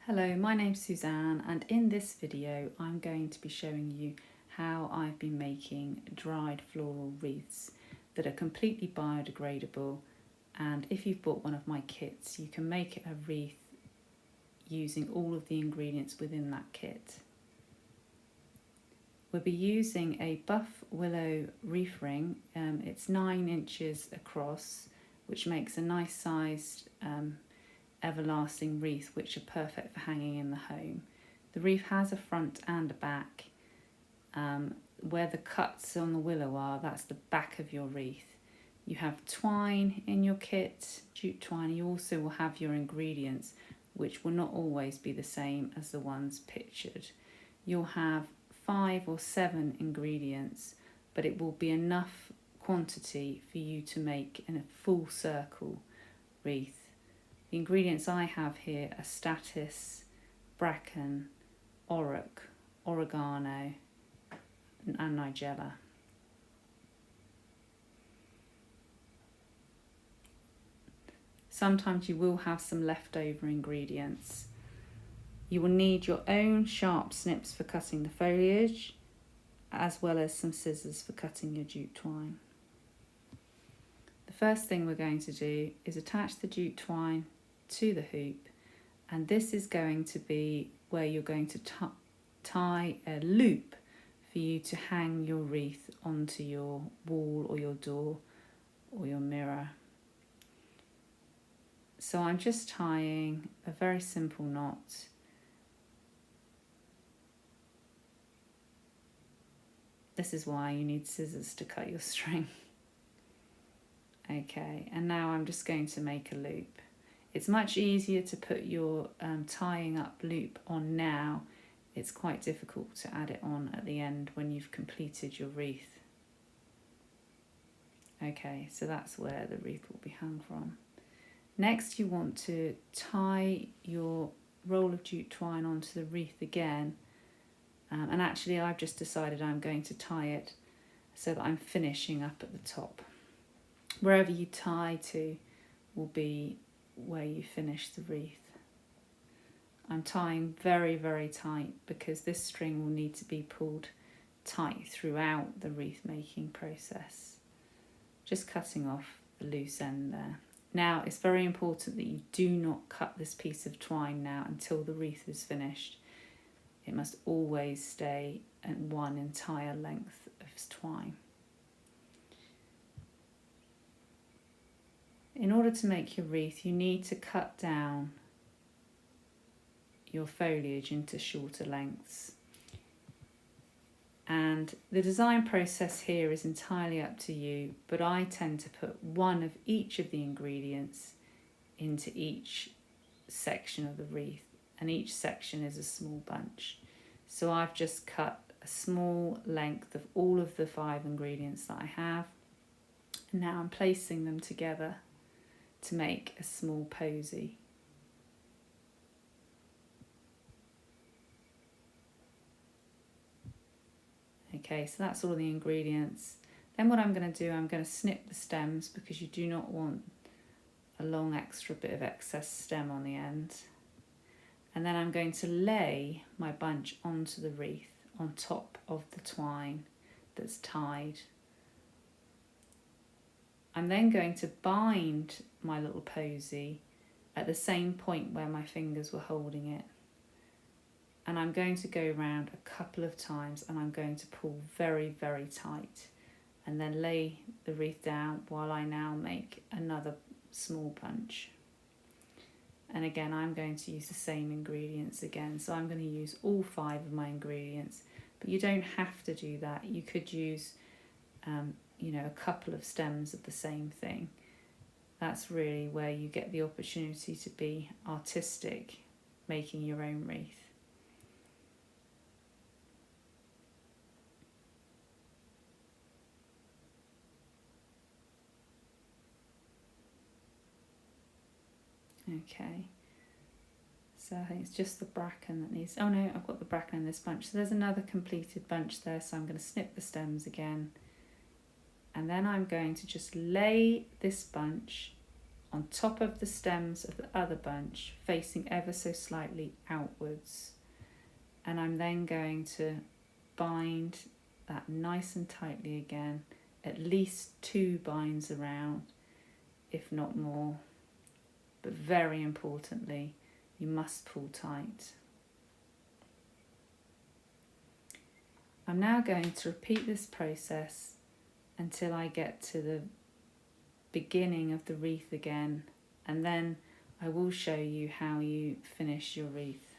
Hello, my name's Suzanne, and in this video I'm going to be showing you how I've been making dried floral wreaths that are completely biodegradable, and if you've bought one of my kits you can make a wreath using all of the ingredients within that kit. We'll be using a buff willow wreath ring. It's 9 inches across, which makes a nice sized everlasting wreath which are perfect for hanging in the home. The wreath has a front and a back. Where the cuts on the willow are, that's the back of your wreath. You have twine in your kit, jute twine. You also will have your ingredients, which will not always be the same as the ones pictured. You'll have 5 or 7 ingredients, but it will be enough quantity for you to make in a full circle wreath. The ingredients I have here are statice, bracken, auroch, oregano and nigella. Sometimes you will have some leftover ingredients. You will need your own sharp snips for cutting the foliage, as well as some scissors for cutting your jute twine. The first thing we're going to do is attach the jute twine to the hoop, and this is going to be where you're going to tie a loop for you to hang your wreath onto your wall or your door or your mirror. So I'm just tying a very simple knot. This is why you need scissors to cut your string. Okay, and now I'm just going to make a loop. It's much easier to put your tying up loop on now. It's quite difficult to add it on at the end when you've completed your wreath. Okay, so that's where the wreath will be hung from. Next, you want to tie your roll of jute twine onto the wreath again. And actually I've just decided I'm going to tie it so that I'm finishing up at the top. Wherever you tie to will be where you finish the wreath. I'm tying very, very tight because this string will need to be pulled tight throughout the wreath making process. Just cutting off the loose end there. Now it's very important that you do not cut this piece of twine now until the wreath is finished. It must always stay at one entire length of twine. In order to make your wreath, you need to cut down your foliage into shorter lengths. And the design process here is entirely up to you, but I tend to put one of each of the ingredients into each section of the wreath, and each section is a small bunch. So I've just cut a small length of all of the 5 ingredients that I have, and now I'm placing them together to make a small posy. Okay, so that's all the ingredients. Then what I'm going to do, I'm going to snip the stems because you do not want a long extra bit of excess stem on the end. And then I'm going to lay my bunch onto the wreath on top of the twine that's tied. I'm then going to bind my little posy at the same point where my fingers were holding it. And I'm going to go around a couple of times and I'm going to pull very, very tight and then lay the wreath down while I now make another small bunch. And again, I'm going to use the same ingredients again. So I'm going to use all 5 of my ingredients, but you don't have to do that. You could use a couple of stems of the same thing. That's really where you get the opportunity to be artistic, making your own wreath. Okay, so I think it's just the bracken that needs, oh no, I've got the bracken in this bunch. So there's another completed bunch there, so I'm going to snip the stems again. And then I'm going to just lay this bunch on top of the stems of the other bunch, facing ever so slightly outwards. And I'm then going to bind that nice and tightly again, at least 2 binds around, if not more. But very importantly, you must pull tight. I'm now going to repeat this process until I get to the beginning of the wreath again, and then I will show you how you finish your wreath.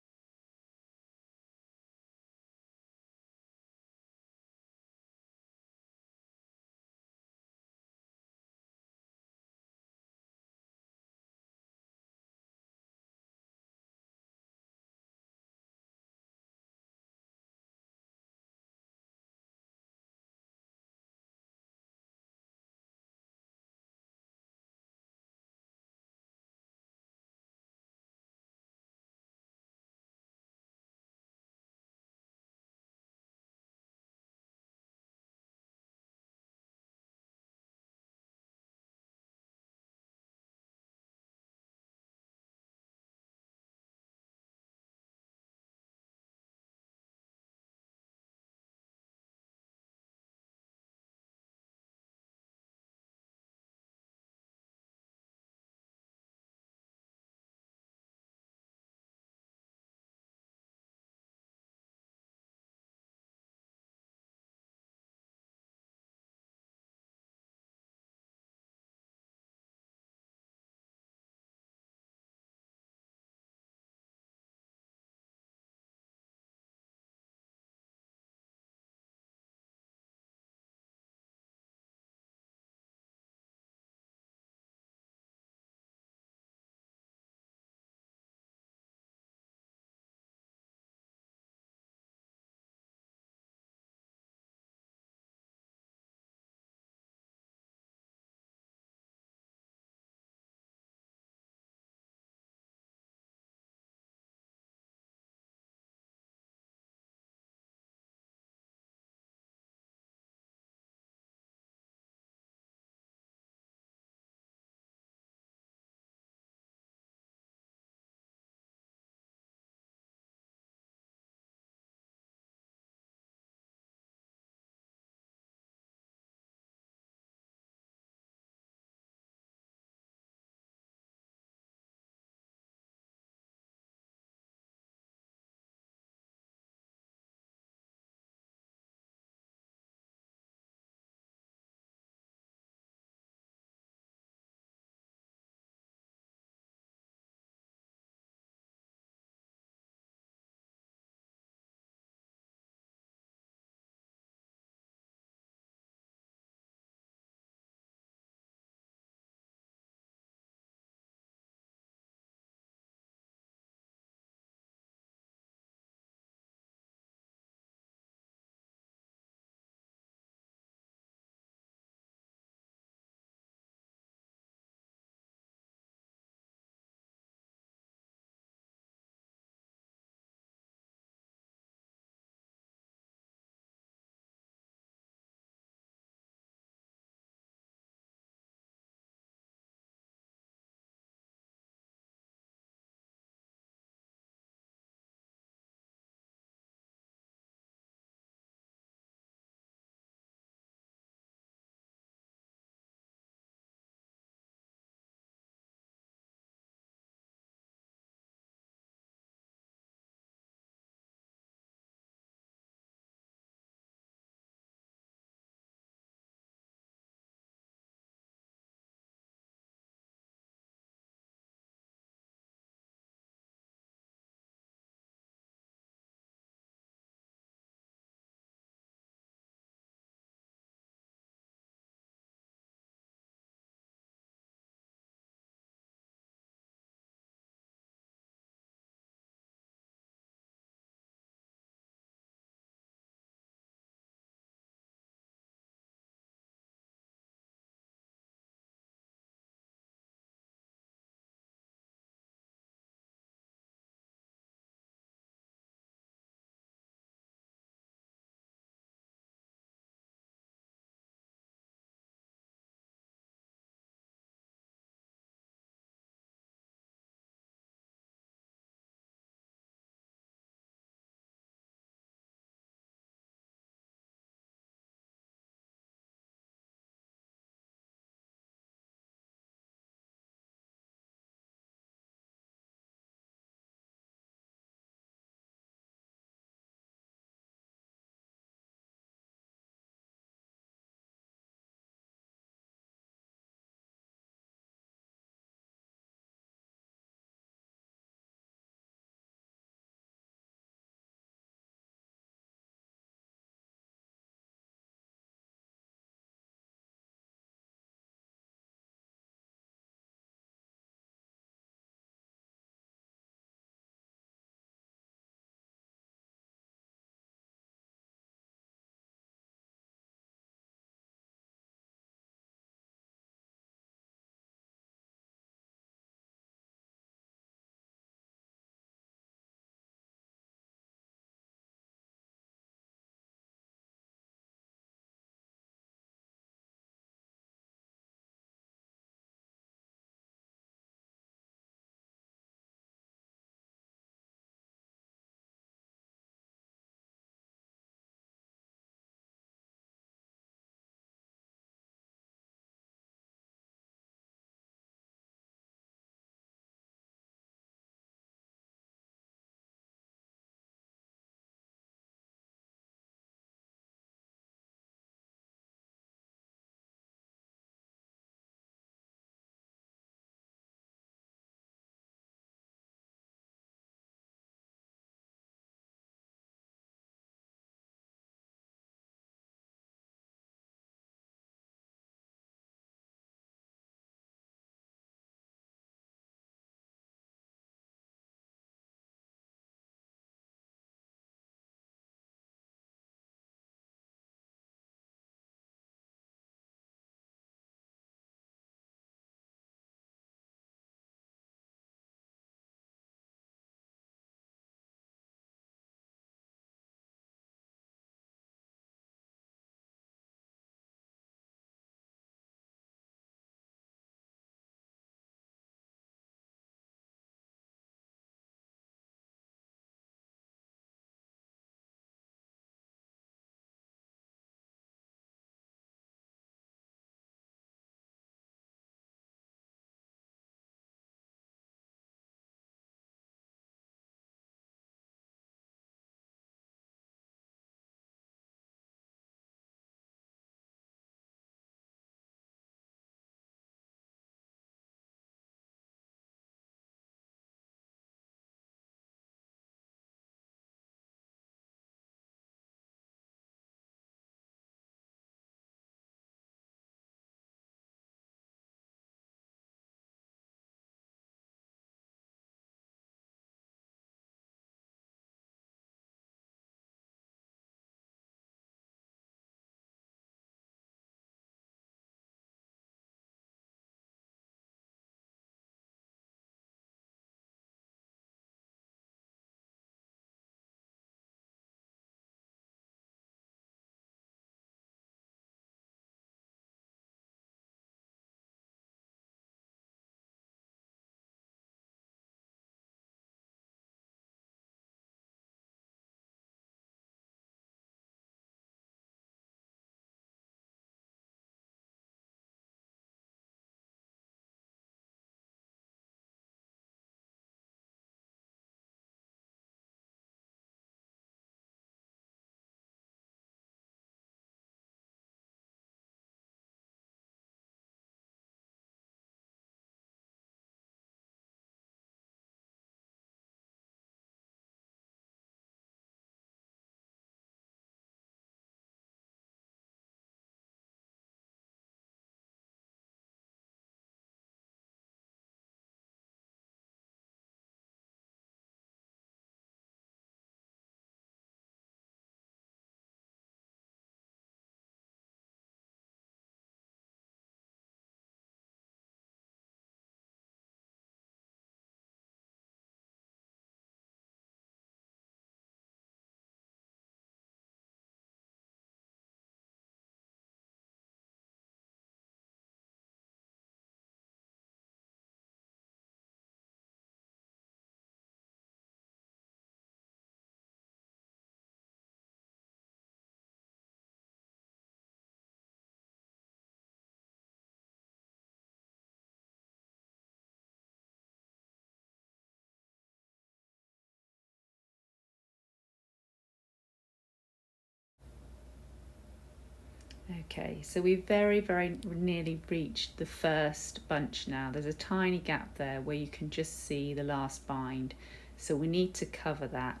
Okay, so we've very nearly reached the first bunch now. There's a tiny gap there where you can just see the last bind, so we need to cover that.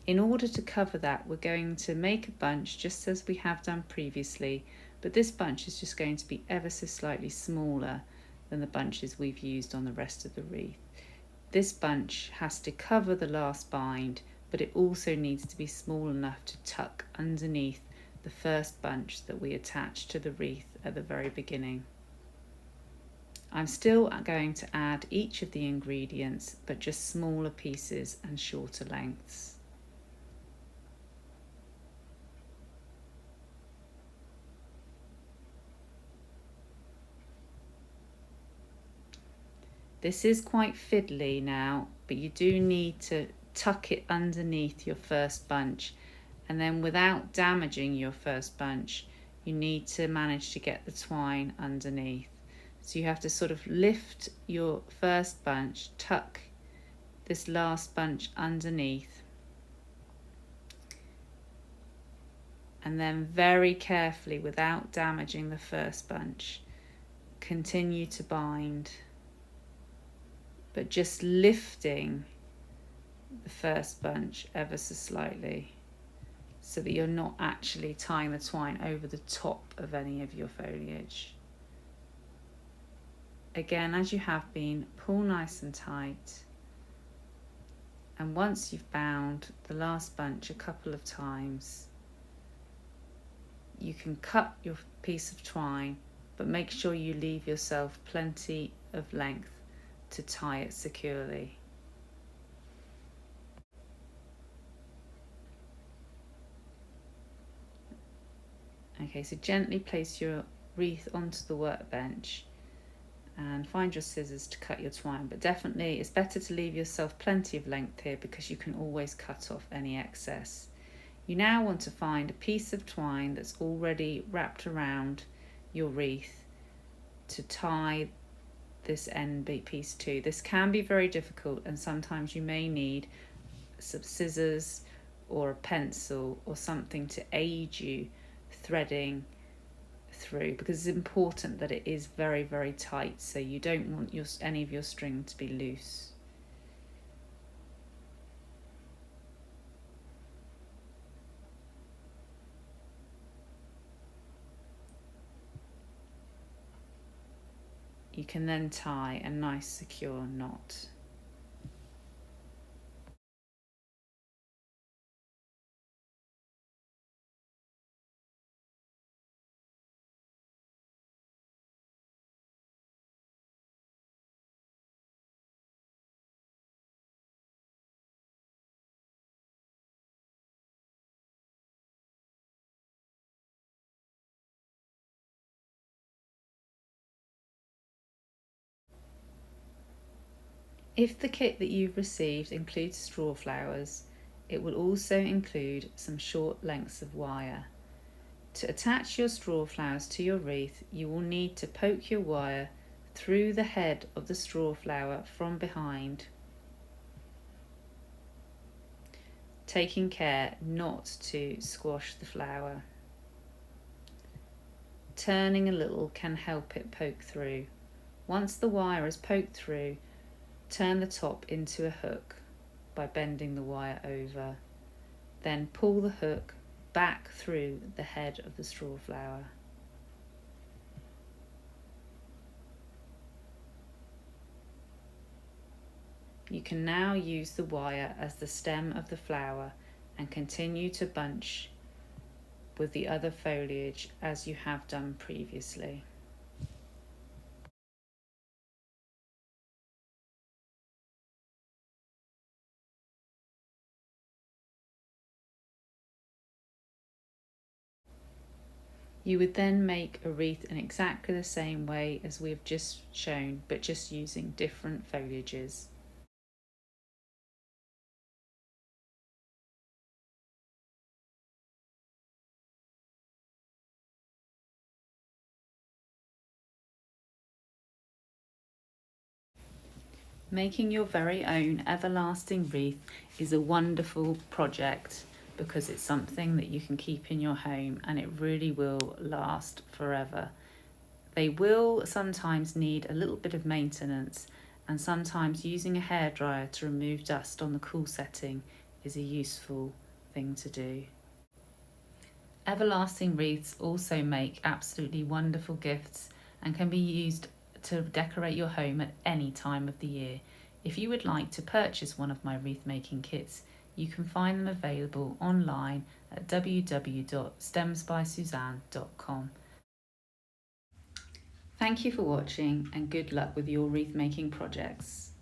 In order to cover that, we're going to make a bunch just as we have done previously, but this bunch is just going to be ever so slightly smaller than the bunches we've used on the rest of the wreath. This bunch has to cover the last bind, but it also needs to be small enough to tuck underneath the first bunch that we attached to the wreath at the very beginning. I'm still going to add each of the ingredients, but just smaller pieces and shorter lengths. This is quite fiddly now, but you do need to tuck it underneath your first bunch, and then without damaging your first bunch, you need to manage to get the twine underneath. So you have to sort of lift your first bunch, tuck this last bunch underneath, and then very carefully, without damaging the first bunch, continue to bind, but just lifting the first bunch ever so slightly so that you're not actually tying the twine over the top of any of your foliage. Again, as you have been, pull nice and tight, and once you've bound the last bunch a couple of times, you can cut your piece of twine, but make sure you leave yourself plenty of length to tie it securely. Okay, so gently place your wreath onto the workbench and find your scissors to cut your twine, but definitely it's better to leave yourself plenty of length here because you can always cut off any excess. You now want to find a piece of twine that's already wrapped around your wreath to tie this end piece to. This can be very difficult, and sometimes you may need some scissors or a pencil or something to aid you threading through, because it's important that it is very tight, so you don't want any of your string to be loose. You can then tie a nice secure knot. If the kit that you've received includes straw flowers, it will also include some short lengths of wire. To attach your straw flowers to your wreath, you will need to poke your wire through the head of the straw flower from behind, taking care not to squash the flower. Turning a little can help it poke through. Once the wire is poked through, turn the top into a hook by bending the wire over. Then pull the hook back through the head of the straw flower. You can now use the wire as the stem of the flower and continue to bunch with the other foliage as you have done previously. You would then make a wreath in exactly the same way as we have just shown, but just using different foliages. Making your very own everlasting wreath is a wonderful project, because it's something that you can keep in your home and it really will last forever. They will sometimes need a little bit of maintenance, and sometimes using a hairdryer to remove dust on the cool setting is a useful thing to do. Everlasting wreaths also make absolutely wonderful gifts and can be used to decorate your home at any time of the year. If you would like to purchase one of my wreath making kits, you can find them available online at www.stemsbysuzanne.com. Thank you for watching and good luck with your wreath making projects.